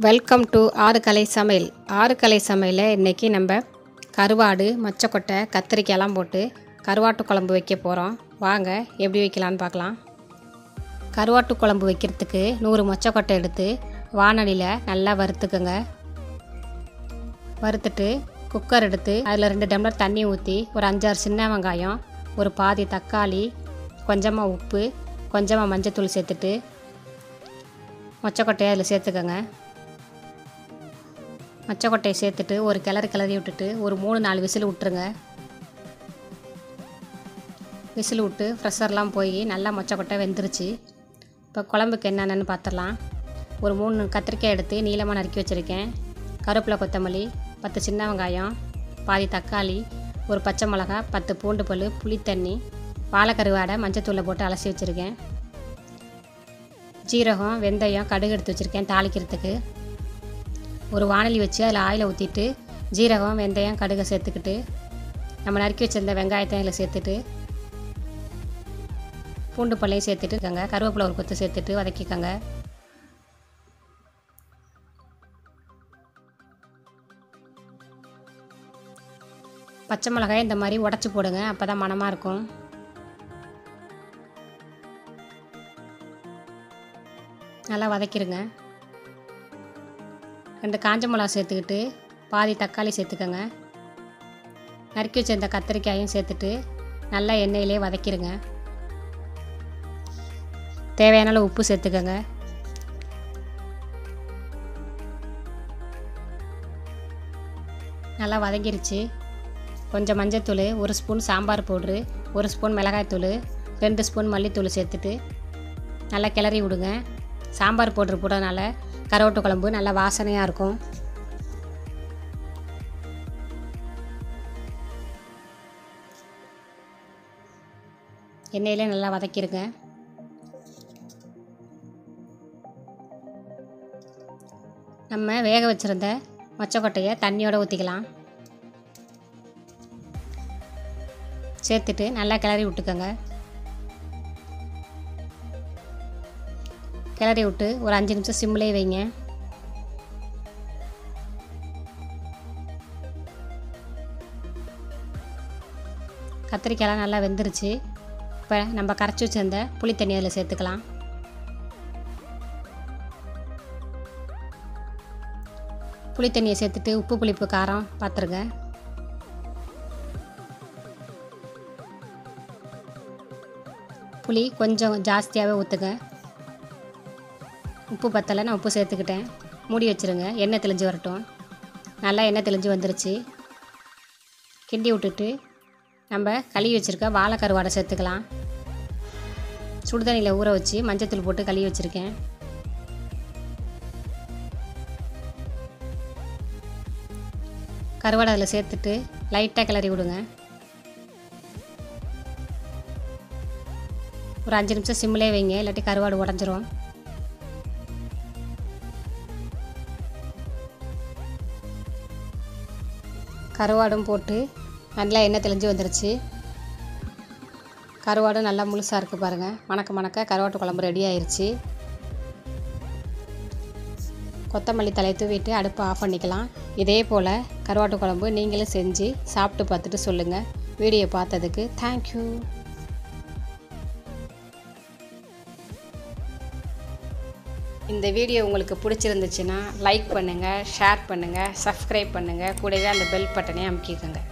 Welcome to ஆறு கலை சமையல். ஆறு கலை சமையலில் இன்றைக்கி நம்ம கருவாடு, மொச்சக்கொட்டை, கத்திரிக்காயெல்லாம் போட்டு கருவாட்டு குழம்பு வைக்க போகிறோம். வாங்க எப்படி வைக்கலான்னு பார்க்கலாம். கருவாட்டு குழம்பு வைக்கிறதுக்கு 100 மொச்சக்கொட்டை எடுத்து வானலியில் நல்லா வறுத்துக்குங்க. வறுத்துட்டு குக்கர் எடுத்து அதில் 2 டம்ளர் தண்ணி ஊற்றி ஒரு 5-6 சின்ன வெங்காயம், ஒரு பாதி தக்காளி, கொஞ்சமாக உப்பு, கொஞ்சமாக மஞ்சத்தூள் சேர்த்துட்டு மொச்சக்கொட்டையை அதில் சேர்த்துக்கோங்க. மொச்சக்கொட்டையை சேர்த்துட்டு ஒரு கிளறி விட்டுட்டு ஒரு 3-4 விசில் விட்டுருங்க. விசில் விட்டு ப்ரெஷர்லாம் போய் நல்லா மொச்சக்கொட்டை வெந்துருச்சு. இப்போ குழம்புக்கு என்னென்னு பார்த்துடலாம். ஒரு 3 கத்திரிக்காய் எடுத்து நீளமாக நறுக்கி வச்சுருக்கேன். கருவேப்பிலை, கொத்தமல்லி, 10 சின்ன வெங்காயம், பாதி தக்காளி, ஒரு பச்சை மிளகா, 10 பூண்டு பல், புளித்தண்ணி, வாழைக்கருவாடை மஞ்சத்தூளில் போட்டு அலசி வச்சுருக்கேன். ஜீரகம், வெந்தயம், கடுகு எடுத்து வச்சுருக்கேன் தாளிக்கிறதுக்கு. ஒரு வானலி வச்சு அதில் ஆயிலை ஊற்றிட்டு ஜீரகம், வெந்தயம், கடுகை சேர்த்துக்கிட்டு நம்ம நறுக்கி வச்சுருந்த வெங்காயத்தை அதில் சேர்த்துட்டு பூண்டு பல்லையும் சேர்த்துட்டு இருக்காங்க. கருவேப்பிலை ஒரு கொத்து சேர்த்துட்டு வதக்கிக்கோங்க. பச்சை மிளகாய் இந்த மாதிரி உடச்சி போடுங்க, அப்போ தான் மணமாக இருக்கும். நல்லா வதக்கிடுங்க. 2 காஞ்ச மிளகா சேர்த்துக்கிட்டு பாதி தக்காளி சேர்த்துக்கோங்க. நறுக்கி வச்சிருந்த கத்திரிக்காயும் சேர்த்துட்டு நல்லா எண்ணெயிலே வதக்கிடுங்க. தேவையான அளவு உப்பு சேர்த்துக்கோங்க. நல்லா வதங்கிருச்சு. கொஞ்சம் மஞ்சத்தூள், 1 ஸ்பூன் சாம்பார் பவுட்ரு, 1 ஸ்பூன் மிளகாய்த்தூள், 2 ஸ்பூன் மல்லித்தூள் சேர்த்துட்டு நல்லா கிளறி விடுங்க. சாம்பார் பவுட்ரு போட்டதுனால கருவாட்டு குழம்பு நல்லா வாசனையாக இருக்கும். எண்ணெயிலே நல்லா வதக்கிடுங்க. நம்ம வேக வச்சுருந்த மொச்சக்கொட்டையை தண்ணியோடு ஊற்றிக்கலாம். சேர்த்துட்டு நல்லா கிளறி விட்டுக்கோங்க. கிளறி விட்டு ஒரு 5 நிமிஷம் சிம்மிலே வைங்க. கத்திரிக்காயெல்லாம் நல்லா வெந்துருச்சு. இப்போ நம்ம கரைச்சி வச்சிருந்த புளி தண்ணி அதில் சேர்த்துக்கலாம். புளி தண்ணியை சேர்த்துட்டு உப்பு, புளிப்பு, காரம் பார்த்துருங்க. புளி கொஞ்சம் ஜாஸ்தியாகவே ஊற்றுங்க. உப்பு பத்தலை, நான் உப்பு சேர்த்துக்கிட்டேன். மூடி வச்சுருங்க, எண்ணெய் தெளிஞ்சு வரட்டும். நல்லா எண்ணெய் தெளிஞ்சு வந்துருச்சு. கிண்டி விட்டுட்டு நம்ம கழுவி வச்சுருக்க வாழைக்கருவாடை சேர்த்துக்கலாம். சுடுதண்ணியில் ஊற வச்சு மஞ்சத்தூள் போட்டு கழுவி வச்சுருக்கேன். கருவாடை அதில் சேர்த்துட்டு லைட்டாக கிளறி விடுங்க. ஒரு 5 நிமிஷம் சிம்மிலே வைங்க, இல்லாட்டி கருவாடு உடஞ்சிரும். கருவாடும் போட்டு நல்லா எண்ணெய் தெளிஞ்சு வந்துருச்சு. கருவாடும் நல்லா முழுசாக இருக்குது பாருங்கள். மணக்க கருவாட்டு குழம்பு ரெடி ஆயிடுச்சு. கொத்தமல்லி தலை தூவிட்டு அடுப்பை ஆஃப் பண்ணிக்கலாம். இதே போல் கருவாட்டு குழம்பு நீங்களும் செஞ்சு சாப்பிட்டு பார்த்துட்டு சொல்லுங்கள். வீடியோ பார்த்ததுக்கு தேங்க்யூ. இந்த வீடியோ உங்களுக்கு பிடிச்சிருந்துச்சுன்னா லைக் பண்ணுங்கள், ஷேர் பண்ணுங்கள், சப்ஸ்கிரைப் பண்ணுங்கள். கூடவே அந்த பெல் பட்டனையும் அமுக்கிக்கோங்க.